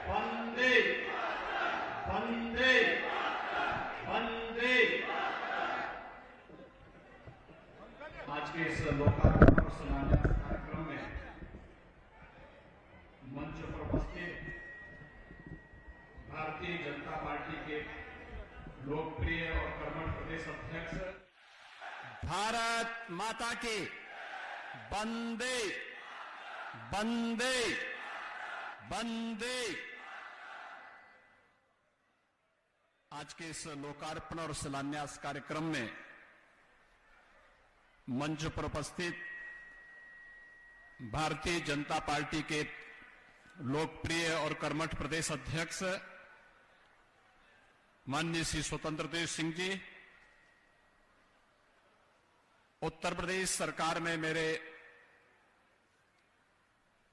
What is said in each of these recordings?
वंदे वंदे वंदे। आज के इस लोकार्पण और शिलान्यास कार्यक्रम में मंच पर उपस्थित भारतीय जनता पार्टी के लोकप्रिय और कर्मठ प्रदेश अध्यक्ष भारत माता की वंदे वंदे वंदे। आज के इस लोकार्पण और शिलान्यास कार्यक्रम में मंच पर उपस्थित भारतीय जनता पार्टी के लोकप्रिय और कर्मठ प्रदेश अध्यक्ष माननीय श्री स्वतंत्र देव सिंह जी, उत्तर प्रदेश सरकार में मेरे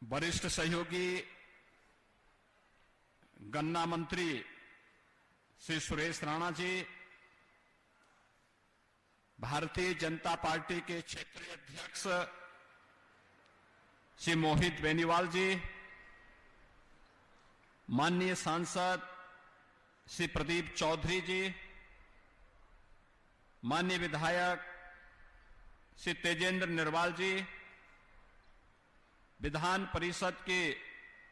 वरिष्ठ सहयोगी गन्ना मंत्री श्री सुरेश राणा जी, भारतीय जनता पार्टी के क्षेत्रीय अध्यक्ष श्री मोहित बेनीवाल जी, माननीय सांसद श्री प्रदीप चौधरी जी, माननीय विधायक श्री तेजेंद्र निर्वाल जी, विधान परिषद के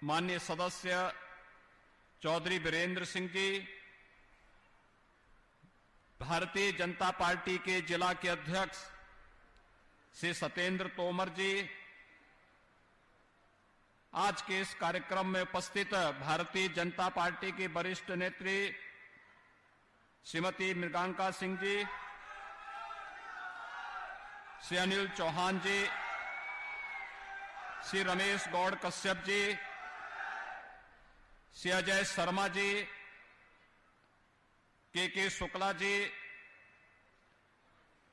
माननीय सदस्य चौधरी वीरेंद्र सिंह जी, भारतीय जनता पार्टी के जिला के अध्यक्ष श्री सत्येंद्र तोमर जी, आज के इस कार्यक्रम में उपस्थित भारतीय जनता पार्टी की वरिष्ठ नेत्री श्रीमती मृगांका सिंह जी, श्री अनिल चौहान जी, श्री रमेश गौड़ कश्यप जी, श्री अजय शर्मा जी, के शुक्ला जी,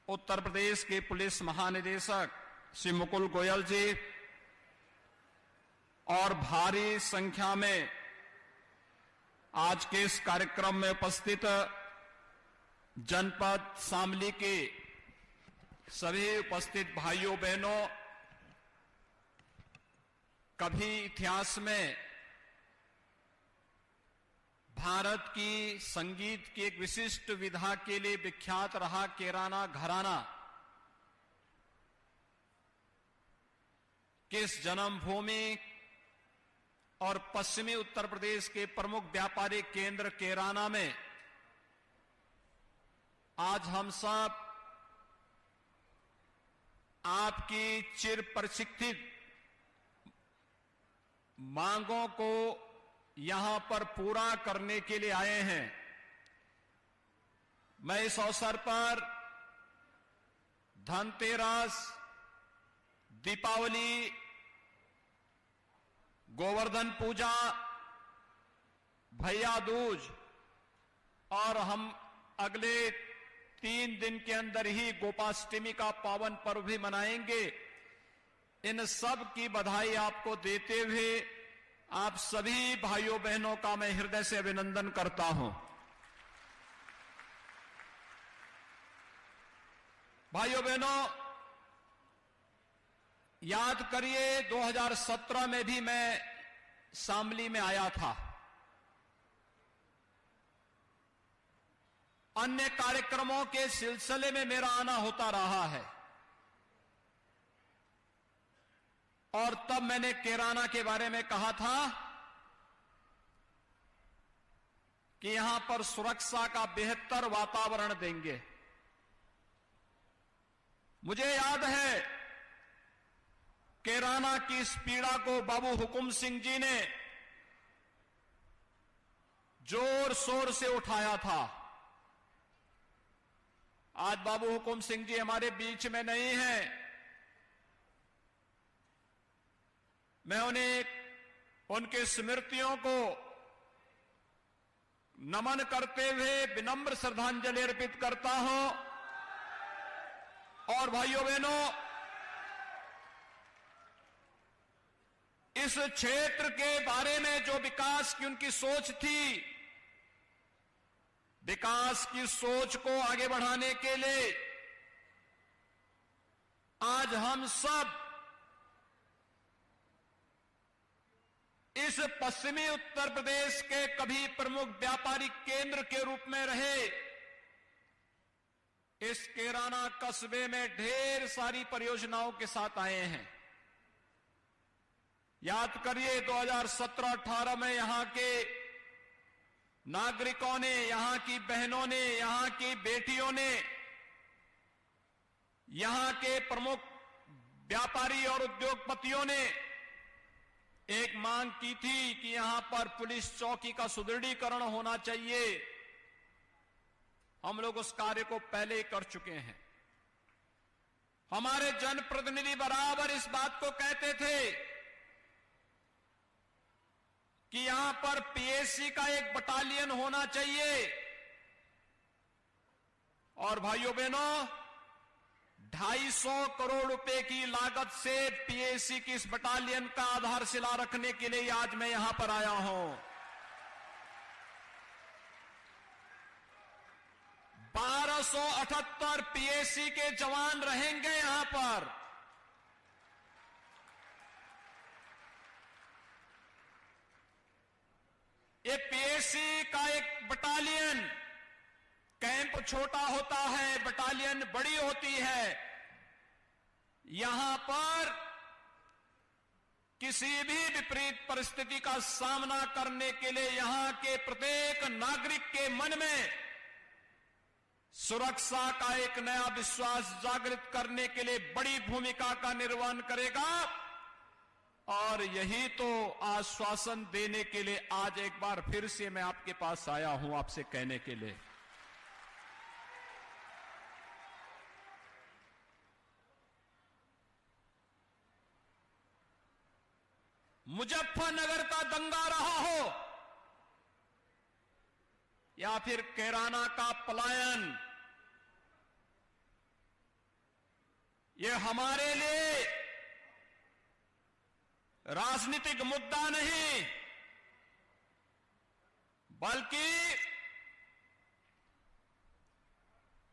उत्तर प्रदेश के पुलिस महानिदेशक श्री मुकुल गोयल जी और भारी संख्या में आज के इस कार्यक्रम में उपस्थित जनपद शामली के सभी उपस्थित भाइयों बहनों, कभी इतिहास में भारत की संगीत की एक विशिष्ट विधा के लिए विख्यात रहा केराना घराना किस जन्मभूमि और पश्चिमी उत्तर प्रदेश के प्रमुख व्यापारिक केंद्र केराना में आज हम सब आपकी चिर प्रशिक्षित मांगों को यहां पर पूरा करने के लिए आए हैं। मैं इस अवसर पर धनतेरस, दीपावली, गोवर्धन पूजा, भैया दूज और हम अगले 3 दिन के अंदर ही गोपाष्टमी का पावन पर्व भी मनाएंगे। इन सब की बधाई आपको देते हुए आप सभी भाइयों बहनों का मैं हृदय से अभिनंदन करता हूं। भाइयों बहनों, याद करिए 2017 में भी मैं शामली में आया था। अन्य कार्यक्रमों के सिलसिले में मेरा आना होता रहा है और तब मैंने केराना के बारे में कहा था कि यहां पर सुरक्षा का बेहतर वातावरण देंगे। मुझे याद है केराना की इस पीड़ा को बाबू हुकुम सिंह जी ने जोर शोर से उठाया था। आज बाबू हुकुम सिंह जी हमारे बीच में नहीं हैं। मैं उन्हें उनके स्मृतियों को नमन करते हुए विनम्र श्रद्धांजलि अर्पित करता हूं। और भाइयों बहनों, इस क्षेत्र के बारे में जो विकास की उनकी सोच थी, विकास की सोच को आगे बढ़ाने के लिए आज हम सब इस पश्चिमी उत्तर प्रदेश के कभी प्रमुख व्यापारिक केंद्र के रूप में रहे इस कैराना कस्बे में ढेर सारी परियोजनाओं के साथ आए हैं। याद करिए 2017-18 में यहां के नागरिकों ने, यहां की बहनों ने, यहां की बेटियों ने, यहां के प्रमुख व्यापारी और उद्योगपतियों ने एक मांग की थी कि यहां पर पुलिस चौकी का सुदृढ़ीकरण होना चाहिए। हम लोग उस कार्य को पहले ही कर चुके हैं। हमारे जनप्रतिनिधि बराबर इस बात को कहते थे कि यहां पर पीएसी का एक बटालियन होना चाहिए। और भाइयों बहनों, 250 करोड़ रुपए की लागत से पीएसी की इस बटालियन का आधारशिला रखने के लिए आज मैं यहां पर आया हूं। 1278 पीएसी के जवान रहेंगे यहां पर। ये पीएसी का एक बटालियन, कैंप छोटा होता है, बटालियन बड़ी होती है। यहां पर किसी भी विपरीत परिस्थिति का सामना करने के लिए यहां के प्रत्येक नागरिक के मन में सुरक्षा का एक नया विश्वास जागृत करने के लिए बड़ी भूमिका का निर्वहन करेगा। और यही तो आश्वासन देने के लिए आज एक बार फिर से मैं आपके पास आया हूं, आपसे कहने के लिए। मुजफ्फरनगर का दंगा रहा हो या फिर कैराना का पलायन, ये हमारे लिए राजनीतिक मुद्दा नहीं, बल्कि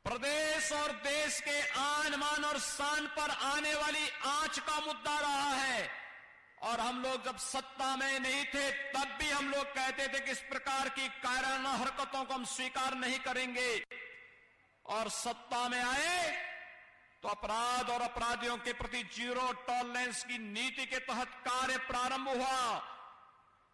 प्रदेश और देश के आन मान और शान पर आने वाली आंच का मुद्दा रहा है। और हम लोग जब सत्ता में नहीं थे तब भी हम लोग कहते थे कि इस प्रकार की कायराना हरकतों को हम स्वीकार नहीं करेंगे। और सत्ता में आए तो अपराध और अपराधियों के प्रति जीरो टॉलरेंस की नीति के तहत कार्य प्रारंभ हुआ।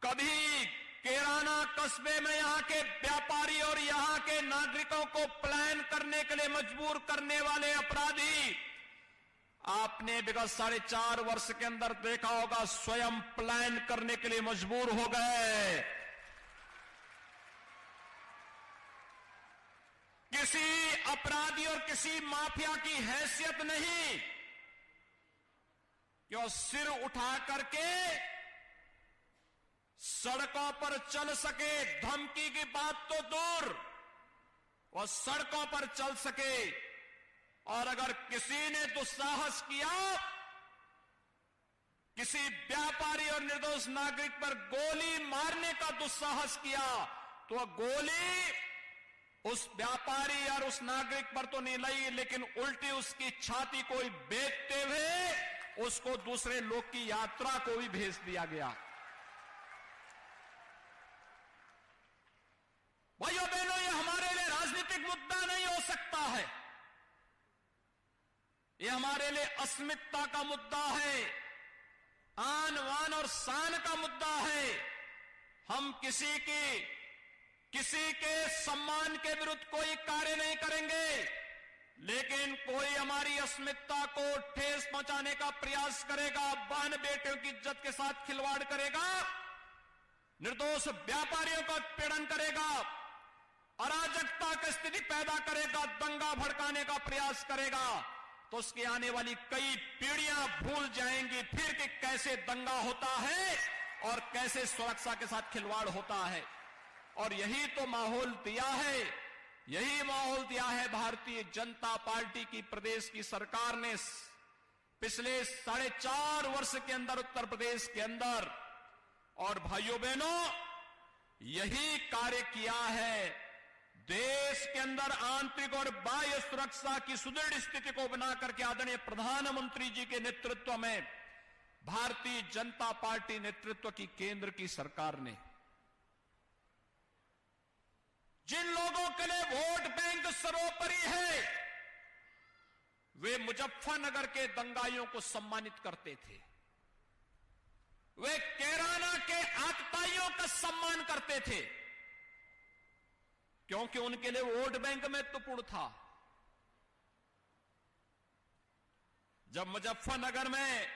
कभी कैराना कस्बे में यहां के व्यापारी और यहां के नागरिकों को प्लान करने के लिए मजबूर करने वाले अपराधी आपने विगत 4.5 वर्ष के अंदर देखा होगा, स्वयं प्लान करने के लिए मजबूर हो गए। किसी अपराधी और किसी माफिया की हैसियत नहीं कि वो सिर उठा करके सड़कों पर चल सके। धमकी की बात तो दूर, वो सड़कों पर चल सके। और अगर किसी ने दुस्साहस किया, किसी व्यापारी और निर्दोष नागरिक पर गोली मारने का दुस्साहस किया, तो गोली उस व्यापारी और उस नागरिक पर तो नहीं लगी, लेकिन उल्टी उसकी छाती को ही बेचते हुए उसको दूसरे लोग की यात्रा को भी भेज दिया गया। भाइयों बहनों, ये हमारे लिए राजनीतिक मुद्दा नहीं हो सकता है, ये हमारे लिए अस्मिता का मुद्दा है, आन वान और शान का मुद्दा है। हम किसी के सम्मान के विरुद्ध कोई कार्य नहीं करेंगे, लेकिन कोई हमारी अस्मिता को ठेस पहुंचाने का प्रयास करेगा, बहन बेटियों की इज्जत के साथ खिलवाड़ करेगा, निर्दोष व्यापारियों का उत्पीड़न करेगा, अराजकता की स्थिति पैदा करेगा, दंगा भड़काने का प्रयास करेगा, तो उसकी आने वाली कई पीढ़ियां भूल जाएंगी फिर कि कैसे दंगा होता है और कैसे सुरक्षा के साथ खिलवाड़ होता है। और यही तो माहौल दिया है, यही माहौल दिया है भारतीय जनता पार्टी की प्रदेश की सरकार ने पिछले 4.5 वर्ष के अंदर उत्तर प्रदेश के अंदर। और भाइयों बहनों, यही कार्य किया है। देश के अंदर आंतरिक और बाह्य सुरक्षा की सुदृढ़ स्थिति को बना करके आदरणीय प्रधानमंत्री जी के नेतृत्व में भारतीय जनता पार्टी नेतृत्व की केंद्र की सरकार ने जिन लोगों के लिए वोट बैंक सर्वोपरि है, वे मुजफ्फरनगर के दंगाइयों को सम्मानित करते थे, वे कैराना के आतताइयों का सम्मान करते थे, क्योंकि उनके लिए वोट बैंक महत्वपूर्ण था। जब मुजफ्फरनगर में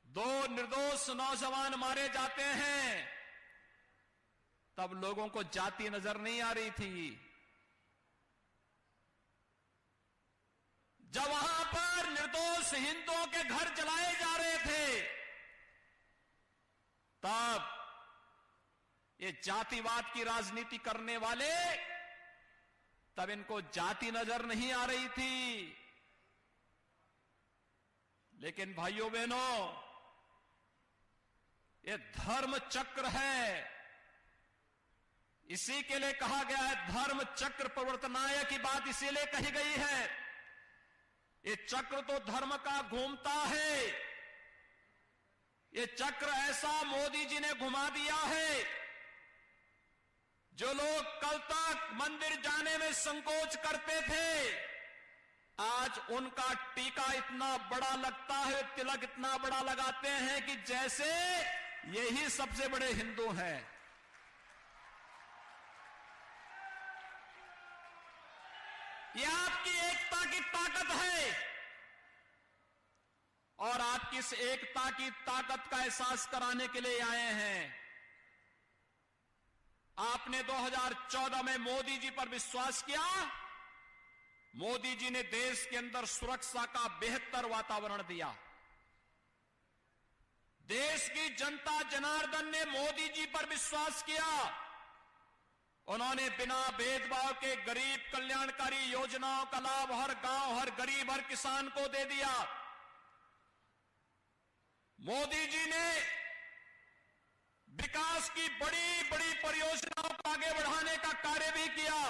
2 निर्दोष नौजवान मारे जाते हैं, तब लोगों को जाति नजर नहीं आ रही थी। जब वहां पर निर्दोष हिंदुओं के घर जलाए जा रहे थे, तब ये जातिवाद की राजनीति करने वाले, तब इनको जाति नजर नहीं आ रही थी। लेकिन भाइयों बहनों, ये धर्म चक्र है। इसी के लिए कहा गया है धर्म चक्र प्रवर्तनाय की बात इसीलिए कही गई है। ये चक्र तो धर्म का घूमता है। ये चक्र ऐसा मोदी जी ने घुमा दिया है, जो लोग कल तक मंदिर जाने में संकोच करते थे, आज उनका टीका इतना बड़ा लगता है, तिलक इतना बड़ा लगाते हैं कि जैसे यही सबसे बड़े हिंदू हैं। यह आपकी एकता की ताकत है, और आपकी इस एकता की ताकत का एहसास कराने के लिए आए हैं। आपने 2014 में मोदी जी पर विश्वास किया। मोदी जी ने देश के अंदर सुरक्षा का बेहतर वातावरण दिया। देश की जनता जनार्दन ने मोदी जी पर विश्वास किया। उन्होंने बिना भेदभाव के गरीब कल्याणकारी योजनाओं का लाभ हर गांव, हर गरीब, हर किसान को दे दिया। मोदी जी ने विकास की बड़ी बड़ी परियोजनाओं को आगे बढ़ाने का कार्य भी किया।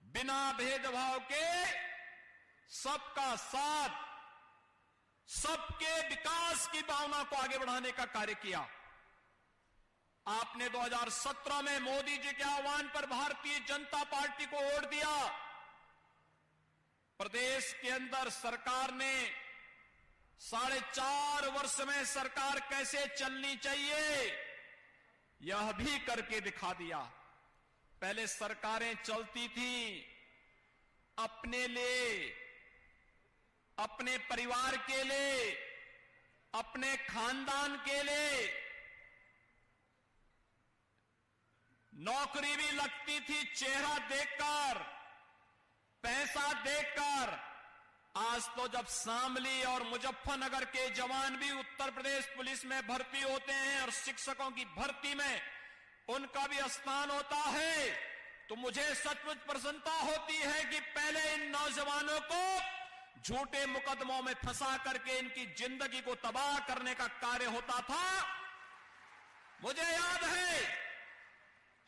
बिना भेदभाव के सबका साथ, सबके विकास की भावना को आगे बढ़ाने का कार्य किया। आपने 2017 में मोदी जी के आह्वान पर भारतीय जनता पार्टी को वोट दिया। प्रदेश के अंदर सरकार ने 4.5 वर्ष में सरकार कैसे चलनी चाहिए, यह भी करके दिखा दिया। पहले सरकारें चलती थी अपने लिए, अपने परिवार के लिए, अपने खानदान के लिए। नौकरी भी लगती थी चेहरा देखकर, पैसा देखकर। आज तो जब शामली और मुजफ्फरनगर के जवान भी उत्तर प्रदेश पुलिस में भर्ती होते हैं और शिक्षकों की भर्ती में उनका भी स्थान होता है, तो मुझे सचमुच प्रसन्नता होती है कि पहले इन नौजवानों को झूठे मुकदमों में फंसा करके इनकी जिंदगी को तबाह करने का कार्य होता था। मुझे याद है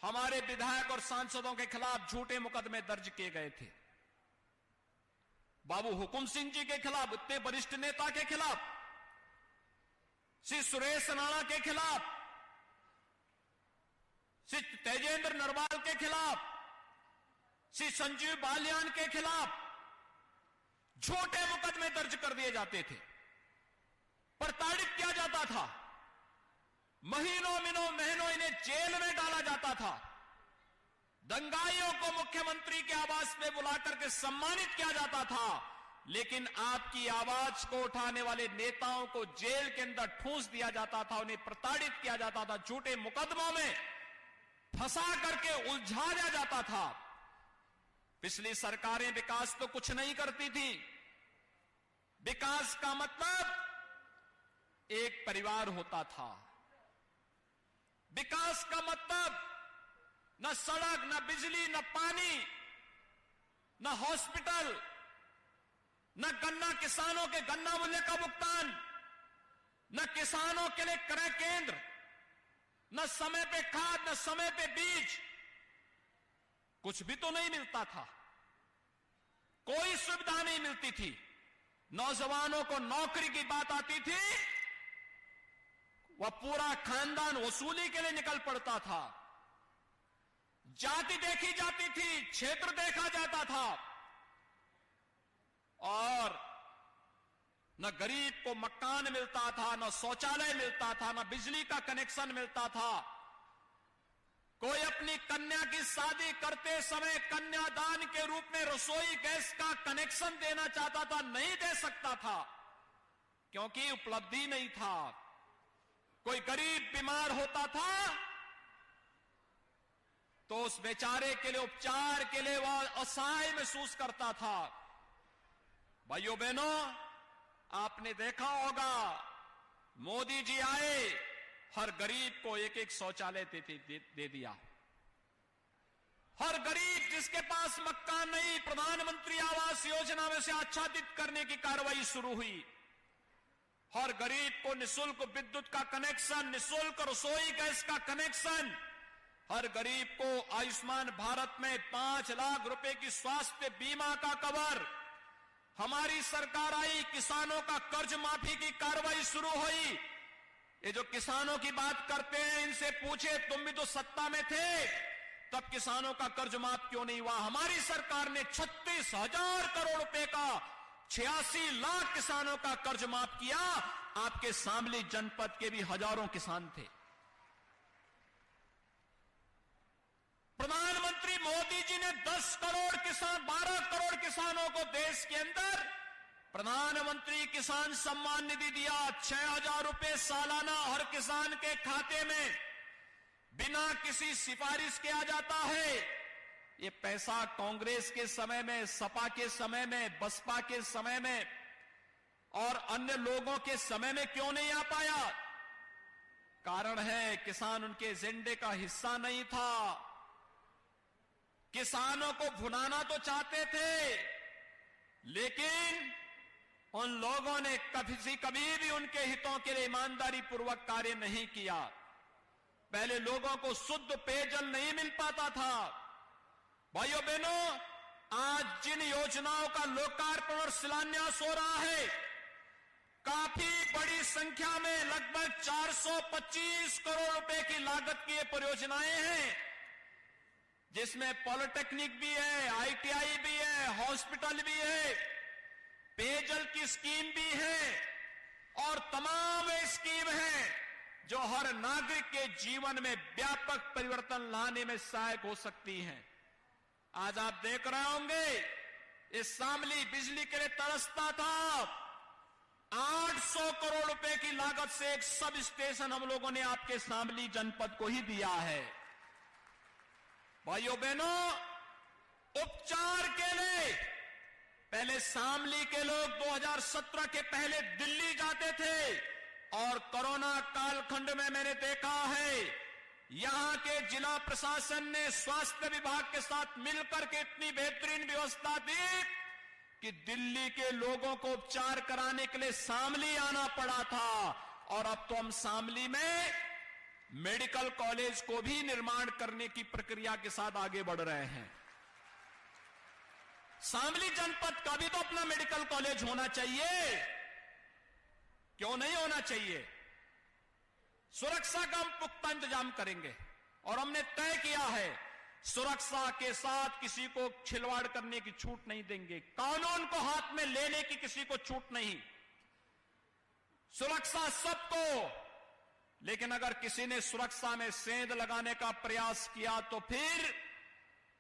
हमारे विधायक और सांसदों के खिलाफ झूठे मुकदमे दर्ज किए गए थे। बाबू हुकुम सिंह जी के खिलाफ, इतने वरिष्ठ नेता के खिलाफ, श्री सुरेश राणा के खिलाफ, श्री तेजेंद्र नरवाल के खिलाफ, श्री संजीव बालियान के खिलाफ झूठे मुकदमे दर्ज कर दिए जाते थे, प्रताड़ित किया जाता था, महीनों महीनों इन्हें जेल में डाला जाता था। दंगाइयों को मुख्यमंत्री के आवास में बुलाकर के सम्मानित किया जाता था, लेकिन आपकी आवाज को उठाने वाले नेताओं को जेल के अंदर ठूंस दिया जाता था, उन्हें प्रताड़ित किया जाता था, झूठे मुकदमों में फंसा करके उलझा दिया जाता था। पिछली सरकारें विकास तो कुछ नहीं करती थी। विकास का मतलब एक परिवार होता था। विकास का मतलब न सड़क, न बिजली, न पानी, न हॉस्पिटल, न गन्ना किसानों के गन्ना मूल्य का भुगतान, न किसानों के लिए क्रय केंद्र, न समय पे खाद, न समय पे बीज, कुछ भी तो नहीं मिलता था। कोई सुविधा नहीं मिलती थी। नौजवानों को नौकरी की बात आती थी, वह पूरा खानदान वसूली के लिए निकल पड़ता था। जाति देखी जाती थी, क्षेत्र देखा जाता था, और न गरीब को मकान मिलता था, न शौचालय मिलता था, न बिजली का कनेक्शन मिलता था। कोई अपनी कन्या की शादी करते समय कन्यादान के रूप में रसोई गैस का कनेक्शन देना चाहता था, नहीं दे सकता था क्योंकि उपलब्धि नहीं था। कोई गरीब बीमार होता था तो उस बेचारे के लिए उपचार के लिए वह असहाय महसूस करता था। भाइयों बहनों, आपने देखा होगा, मोदी जी आए, हर गरीब को एक एक शौचालय दे दिया। हर गरीब जिसके पास मकान नहीं, प्रधानमंत्री आवास योजना में से आच्छादित करने की कार्रवाई शुरू हुई। हर गरीब को निःशुल्क विद्युत का कनेक्शन, निःशुल्क रसोई गैस का कनेक्शन, हर गरीब को आयुष्मान भारत में 5 लाख रुपए की स्वास्थ्य बीमा का कवर। हमारी सरकार आई, किसानों का कर्ज माफी की कार्रवाई शुरू हुई। ये जो किसानों की बात करते हैं, इनसे पूछे, तुम भी तो सत्ता में थे, तब किसानों का कर्ज माफ क्यों नहीं हुआ? हमारी सरकार ने 36,000 करोड़ रुपए का 86 लाख किसानों का कर्ज माफ किया। आपके शामली जनपद के भी हजारों किसान थे। प्रधानमंत्री मोदी जी ने 10 करोड़ किसान, 12 करोड़ किसानों को देश के अंदर प्रधानमंत्री किसान सम्मान निधि दिया। 6,000 रुपए सालाना हर किसान के खाते में बिना किसी सिफारिश के आ जाता है। ये पैसा कांग्रेस के समय में, सपा के समय में, बसपा के समय में और अन्य लोगों के समय में क्यों नहीं आ पाया? कारण है, किसान उनके एजेंडे का हिस्सा नहीं था। किसानों को भुनाना तो चाहते थे, लेकिन उन लोगों ने कभी भी उनके हितों के लिए ईमानदारी पूर्वक कार्य नहीं किया। पहले लोगों को शुद्ध पेयजल नहीं मिल पाता था। भाइयों बहनों, आज जिन योजनाओं का लोकार्पण और शिलान्यास हो रहा है, काफी बड़ी संख्या में लगभग 425 करोड़ रुपए की लागत की ये परियोजनाएं हैं, जिसमें पॉलिटेक्निक भी है, आईटीआई भी है, हॉस्पिटल भी है, पेयजल की स्कीम भी है और तमाम स्कीम हैं जो हर नागरिक के जीवन में व्यापक परिवर्तन लाने में सहायक हो सकती हैं। आज आप देख रहे होंगे, इस शामली बिजली के लिए तरसता था। 800 करोड़ रुपए की लागत से एक सब स्टेशन हम लोगों ने आपके शामली जनपद को ही दिया है। भाइयों बहनों, उपचार के लिए पहले शामली के लोग 2017 के पहले दिल्ली जाते थे और कोरोना कालखंड में मैंने देखा है, यहां के जिला प्रशासन ने स्वास्थ्य विभाग के साथ मिलकर के इतनी बेहतरीन व्यवस्था दी कि दिल्ली के लोगों को उपचार कराने के लिए शामली आना पड़ा था। और अब तो हम शामली में मेडिकल कॉलेज को भी निर्माण करने की प्रक्रिया के साथ आगे बढ़ रहे हैं। शामली जनपद का भी तो अपना मेडिकल कॉलेज होना चाहिए, क्यों नहीं होना चाहिए? सुरक्षा का हम पुख्ता इंतजाम करेंगे और हमने तय किया है, सुरक्षा के साथ किसी को खिलवाड़ करने की छूट नहीं देंगे। कानून को हाथ में लेने की किसी को छूट नहीं। सुरक्षा सबको, लेकिन अगर किसी ने सुरक्षा में सेंध लगाने का प्रयास किया तो फिर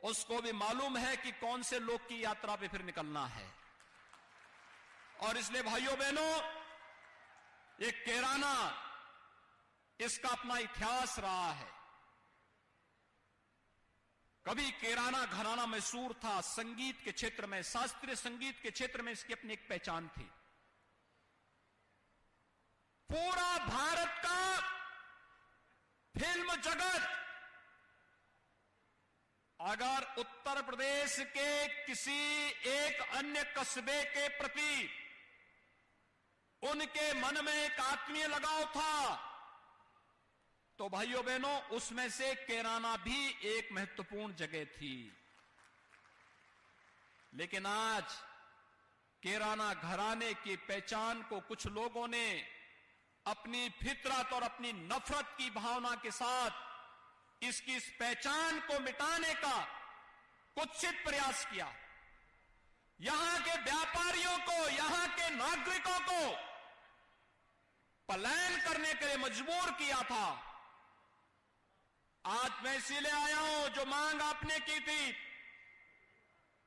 उसको भी मालूम है कि कौन से लोग की यात्रा पे फिर निकलना है। और इसलिए भाइयों बहनों, ये कैराना, इसका अपना इतिहास रहा है। कभी कैराना घराना मशहूर था संगीत के क्षेत्र में, शास्त्रीय संगीत के क्षेत्र में इसकी अपनी एक पहचान थी। पूरा भारत का फिल्म जगत अगर उत्तर प्रदेश के किसी एक अन्य कस्बे के प्रति उनके मन में एक आत्मीय लगाव था, तो भाइयों बहनों, उसमें से कैराना भी एक महत्वपूर्ण जगह थी। लेकिन आज कैराना घराने की पहचान को कुछ लोगों ने अपनी फितरत और अपनी नफरत की भावना के साथ इसकी इस पहचान को मिटाने का कुत्सित प्रयास किया। यहां के व्यापारियों को, यहां के नागरिकों को पलायन करने के लिए मजबूर किया था। आज मैं इसीलिए आया हूं, जो मांग आपने की थी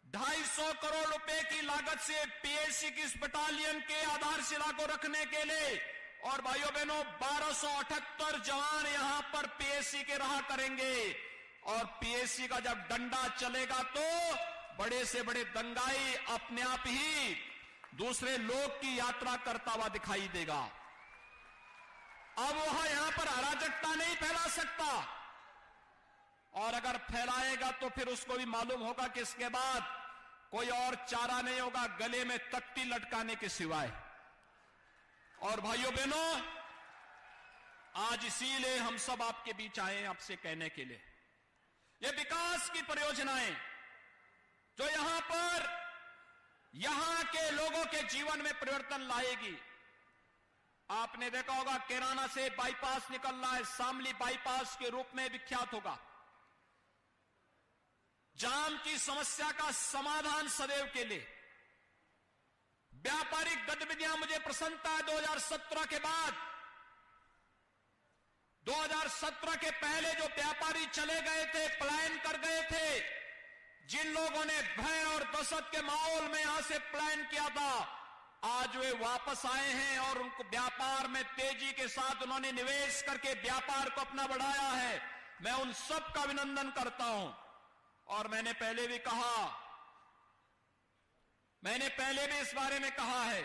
250 करोड़ रुपए की लागत से पीएसी की इस बटालियन के आधारशिला को रखने के लिए, और भाइयों बहनों 1278 जवान यहां पर पीएसी के रहा करेंगे। और पीएसी का जब डंडा चलेगा तो बड़े से बड़े दंगाई अपने आप ही दूसरे लोग की यात्रा करता हुआ दिखाई देगा। अब वह यहां पर अराजकता नहीं फैला सकता, और अगर फैलाएगा तो फिर उसको भी मालूम होगा कि इसके बाद कोई और चारा नहीं होगा गले में तख्ती लटकाने के सिवाय। और भाइयों बहनों, आज इसीलिए हम सब आपके बीच आए हैं आपसे कहने के लिए, ये विकास की परियोजनाएं जो यहां पर यहां के लोगों के जीवन में परिवर्तन लाएगी। आपने देखा होगा कैराना से बाईपास निकल रहा है, शामली बाईपास के रूप में विख्यात होगा। जाम की समस्या का समाधान सदैव के लिए व्यापारिक गतिविधियां, मुझे प्रसन्नता है 2017 के बाद, 2017 के पहले जो व्यापारी चले गए थे, पलायन कर गए थे, जिन लोगों ने भय और दहशत के माहौल में यहां से पलायन किया था, आज वे वापस आए हैं और उनको व्यापार में तेजी के साथ उन्होंने निवेश करके व्यापार को अपना बढ़ाया है। मैं उन सब का अभिनंदन करता हूं। और मैंने पहले भी इस बारे में कहा है,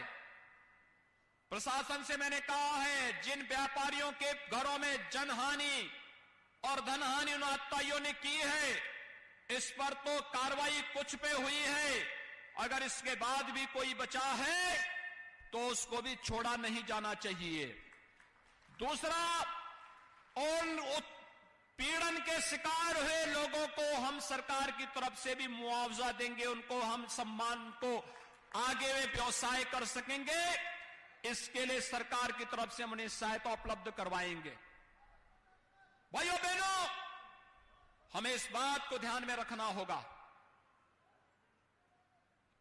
प्रशासन से मैंने कहा है, जिन व्यापारियों के घरों में जनहानि और धनहानि उन आतताइयों ने की है, इस पर तो कार्रवाई कुछ पे हुई है, अगर इसके बाद भी कोई बचा है तो उसको भी छोड़ा नहीं जाना चाहिए। दूसरा, उन पीड़न के शिकार हुए लोगों को हम सरकार की तरफ से भी मुआवजा देंगे, उनको हम सम्मान को आगे वे व्यवसाय कर सकेंगे, इसके लिए सरकार की तरफ से हम उन्हें सहायता उपलब्ध करवाएंगे। भाइयों बहनों, हमें इस बात को ध्यान में रखना होगा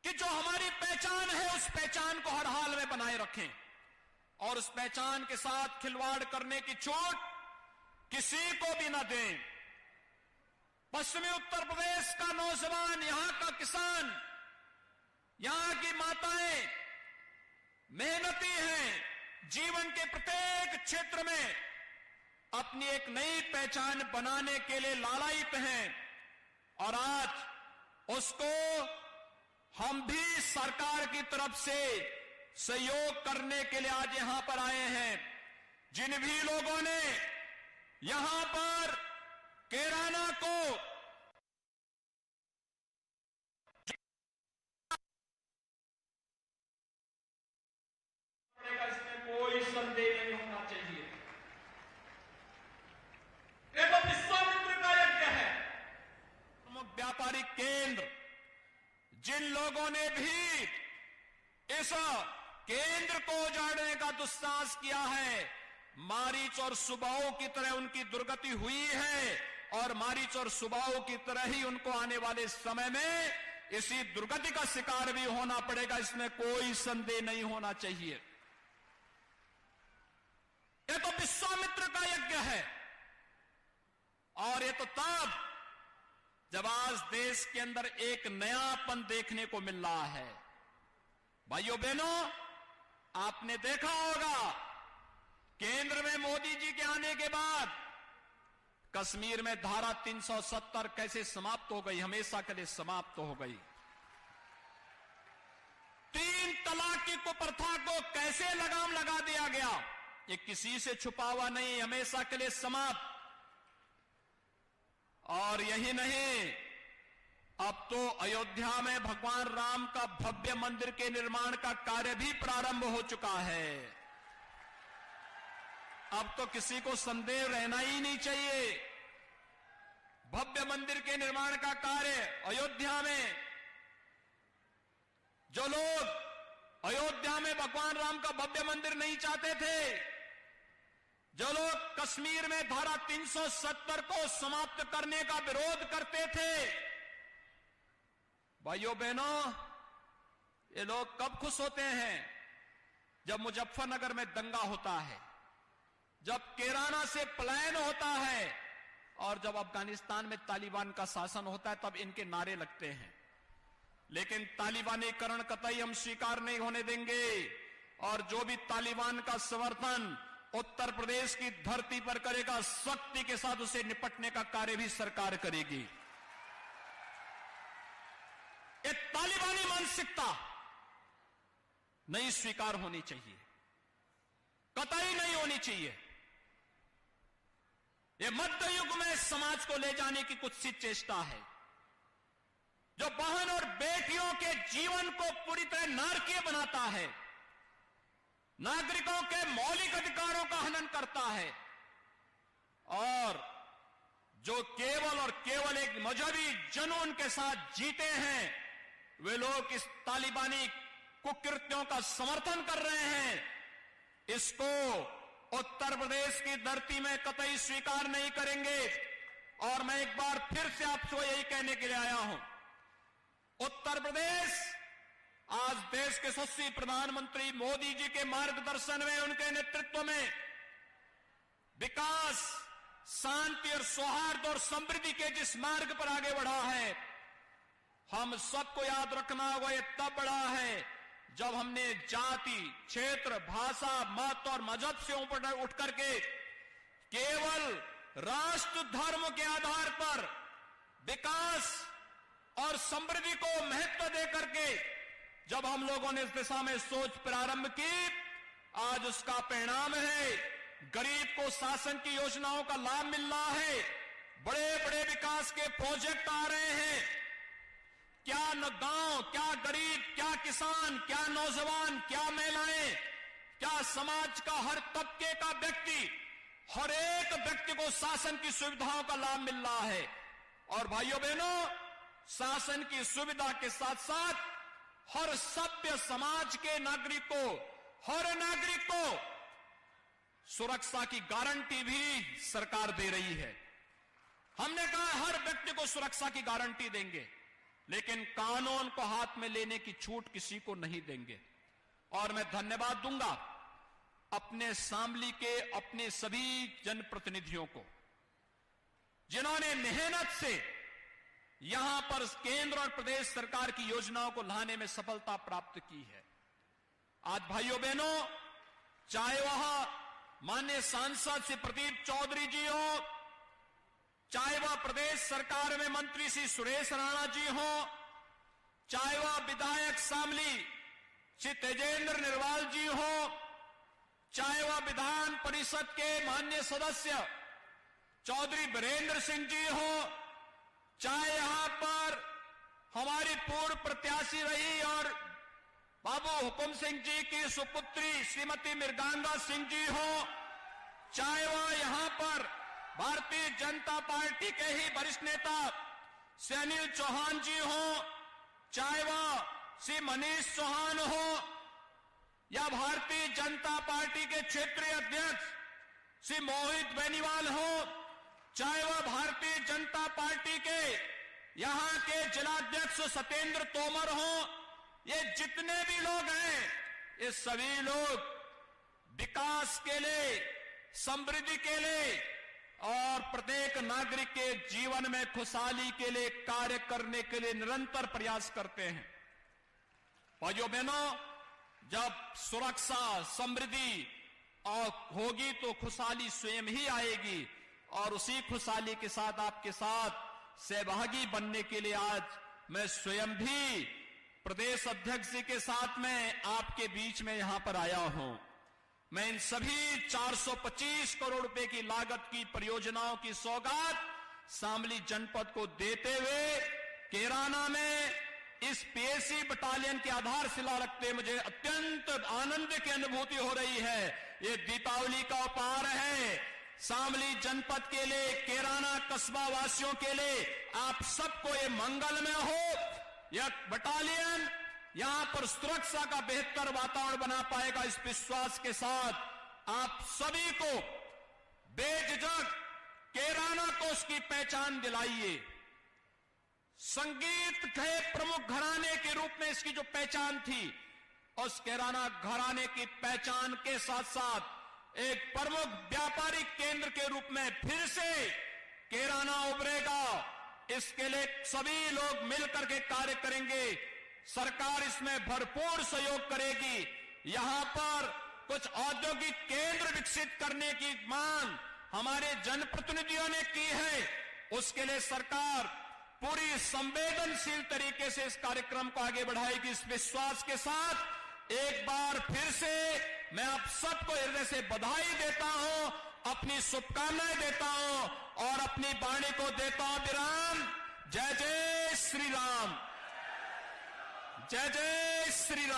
कि जो हमारी पहचान है उस पहचान को हर हाल में बनाए रखें, और उस पहचान के साथ खिलवाड़ करने की छूट किसी को भी न दें। पश्चिमी उत्तर प्रदेश का नौजवान, यहां का किसान, यहां की माताएं मेहनती हैं, जीवन के प्रत्येक क्षेत्र में अपनी एक नई पहचान बनाने के लिए लालायित हैं, और आज उसको हम भी सरकार की तरफ से सहयोग करने के लिए आज यहां पर आए हैं। जिन भी लोगों ने यहां पर कैराना को इसमें कोई संदेह नहीं होना चाहिए। ये तो विश्वामित्र का यज्ञ है। व्यापारिक केंद्र, जिन लोगों ने भी इस केंद्र को उजाड़ने का दुस्साहस किया है, मारीच और सुबाओं की तरह उनकी दुर्गति हुई है, और मारीच और सुबाओं की तरह ही उनको आने वाले समय में इसी दुर्गति का शिकार भी होना पड़ेगा, इसमें कोई संदेह नहीं होना चाहिए। ये तो विश्वामित्र का यज्ञ है, और ये तो तब जब आज देश के अंदर एक नयापन देखने को मिल रहा है। भाइयों बहनों, आपने देखा होगा केंद्र में मोदी जी के आने के बाद कश्मीर में धारा 370 कैसे समाप्त हो गई, हमेशा के लिए समाप्त हो गई। 3 तलाक की कुप्रथा को कैसे लगाम लगा दिया गया, ये किसी से छुपा हुआ नहीं, हमेशा के लिए समाप्त। और यही नहीं, अब तो अयोध्या में भगवान राम का भव्य मंदिर के निर्माण का कार्य भी प्रारंभ हो चुका है। अब तो किसी को संदेह रहना ही नहीं चाहिए। भव्य मंदिर के निर्माण का कार्य अयोध्या में, जो लोग अयोध्या में भगवान राम का भव्य मंदिर नहीं चाहते थे, जो लोग कश्मीर में धारा 370 को समाप्त करने का विरोध करते थे, भाइयों बहनों, ये लोग कब खुश होते हैं? जब मुजफ्फरनगर में दंगा होता है, जब कैराना से पलायन होता है और जब अफगानिस्तान में तालिबान का शासन होता है, तब इनके नारे लगते हैं। लेकिन तालिबानीकरण कतई हम स्वीकार नहीं होने देंगे और जो भी तालिबान का समर्थन उत्तर प्रदेश की धरती पर करेगा, सख्ती के साथ उसे निपटने का कार्य भी सरकार करेगी। ये तालिबानी मानसिकता नहीं स्वीकार होनी चाहिए, कतई नहीं होनी चाहिए। ये मध्य युग में समाज को ले जाने की कुछ सी चेष्टा है, जो बहन और बेटियों के जीवन को पूरी तरह नारकीय बनाता है, नागरिकों के मौलिक अधिकारों का हनन करता है और जो केवल और केवल एक मजहबी जुनून के साथ जीते हैं, वे लोग इस तालिबानी कुकृत्यों का समर्थन कर रहे हैं। इसको उत्तर प्रदेश की धरती में कतई स्वीकार नहीं करेंगे। और मैं एक बार फिर से आपसे यही कहने के लिए आया हूं, उत्तर प्रदेश आज देश के यशस्वी प्रधानमंत्री मोदी जी के मार्गदर्शन में, उनके नेतृत्व में विकास, शांति और सौहार्द और समृद्धि के जिस मार्ग पर आगे बढ़ा है, हम सबको याद रखना होगा, ये तब बढ़ा है जब हमने जाति, क्षेत्र, भाषा, मत और मजहब से ऊपर उठ करके केवल राष्ट्र धर्म के आधार पर विकास और समृद्धि को महत्व दे करके जब हम लोगों ने इस दिशा में सोच प्रारंभ की, आज उसका परिणाम है गरीब को शासन की योजनाओं का लाभ मिल रहा है, बड़े बड़े विकास के प्रोजेक्ट आ रहे हैं। क्या न गांव, क्या गरीब, क्या किसान, क्या नौजवान, क्या महिलाएं, क्या समाज का हर तबके का व्यक्ति, हर एक व्यक्ति को शासन की सुविधाओं का लाभ मिल रहा है। और भाइयों बहनों, शासन की सुविधा के साथ साथ हर सभ्य समाज के नागरिक को, हर नागरिक को सुरक्षा की गारंटी भी सरकार दे रही है। हमने कहा हर व्यक्ति को सुरक्षा की गारंटी देंगे, लेकिन कानून को हाथ में लेने की छूट किसी को नहीं देंगे। और मैं धन्यवाद दूंगा अपने शामली के अपने सभी जनप्रतिनिधियों को, जिन्होंने मेहनत से यहां पर केंद्र और प्रदेश सरकार की योजनाओं को लाने में सफलता प्राप्त की है। आज भाइयों बहनों, चाहे वह माननीय सांसद श्री प्रदीप चौधरी जी हो, चाहे वह प्रदेश सरकार में मंत्री श्री सुरेश राणा जी हो, चाहे वह विधायक शामली श्री तेजेंद्र निर्वाल जी हो, चाहे वह विधान परिषद के माननीय सदस्य चौधरी वीरेंद्र सिंह जी हो, चाहे यहां पर हमारी पूर्व प्रत्याशी रही और बाबू हुकुम सिंह जी की सुपुत्री श्रीमती मृगांगा सिंह जी हो, चाहे वह यहां पर भारतीय जनता पार्टी के ही वरिष्ठ नेता श्री अनिल चौहान जी हो, चाहे वह श्री मनीष चौहान हो, या भारतीय जनता पार्टी के क्षेत्रीय अध्यक्ष श्री मोहित बेनीवाल हो, चाहे वह भारतीय जनता पार्टी के यहां के जिलाध्यक्ष सत्येंद्र तोमर हो, ये जितने भी लोग हैं, ये सभी लोग विकास के लिए, समृद्धि के लिए और प्रत्येक नागरिक के जीवन में खुशहाली के लिए कार्य करने के लिए निरंतर प्रयास करते हैं। भाइयों बहनों, जब सुरक्षा, समृद्धि और होगी तो खुशहाली स्वयं ही आएगी और उसी खुशहाली के साथ आपके साथ सहभागी बनने के लिए आज मैं स्वयं भी प्रदेश अध्यक्ष जी के साथ में आपके बीच में यहां पर आया हूं। मैं इन सभी 425 करोड़ रुपए की लागत की परियोजनाओं की सौगात शामली जनपद को देते हुए कैराना में इस पीएसी बटालियन की आधारशिला रखते मुझे अत्यंत आनंद की अनुभूति हो रही है। ये दीपावली का उपहार है शामली जनपद के लिए, कैराना कस्बा वासियों के लिए। आप सबको ये मंगलमय हो। यह बटालियन, यहां पर सुरक्षा का बेहतर वातावरण बना पाएगा। इस विश्वास के साथ आप सभी को बेझिझक कैराना को उसकी पहचान दिलाइए। संगीत के प्रमुख घराने के रूप में इसकी जो पहचान थी, उस कैराना घराने की पहचान के साथ साथ एक प्रमुख व्यापारिक केंद्र के रूप में फिर से कैराना उभरेगा। इसके लिए सभी लोग मिलकर के कार्य करेंगे। सरकार इसमें भरपूर सहयोग करेगी। यहां पर कुछ औद्योगिक केंद्र विकसित करने की मांग हमारे जनप्रतिनिधियों ने की है। उसके लिए सरकार पूरी संवेदनशील तरीके से इस कार्यक्रम को आगे बढ़ाएगी। इस विश्वास के साथ एक बार फिर से मैं आप सबको हृदय से बधाई देता हूं, अपनी शुभकामनाएं देता हूं और अपनी वाणी को देता हूं विराम। जय जय श्री राम, जय जय श्री राम।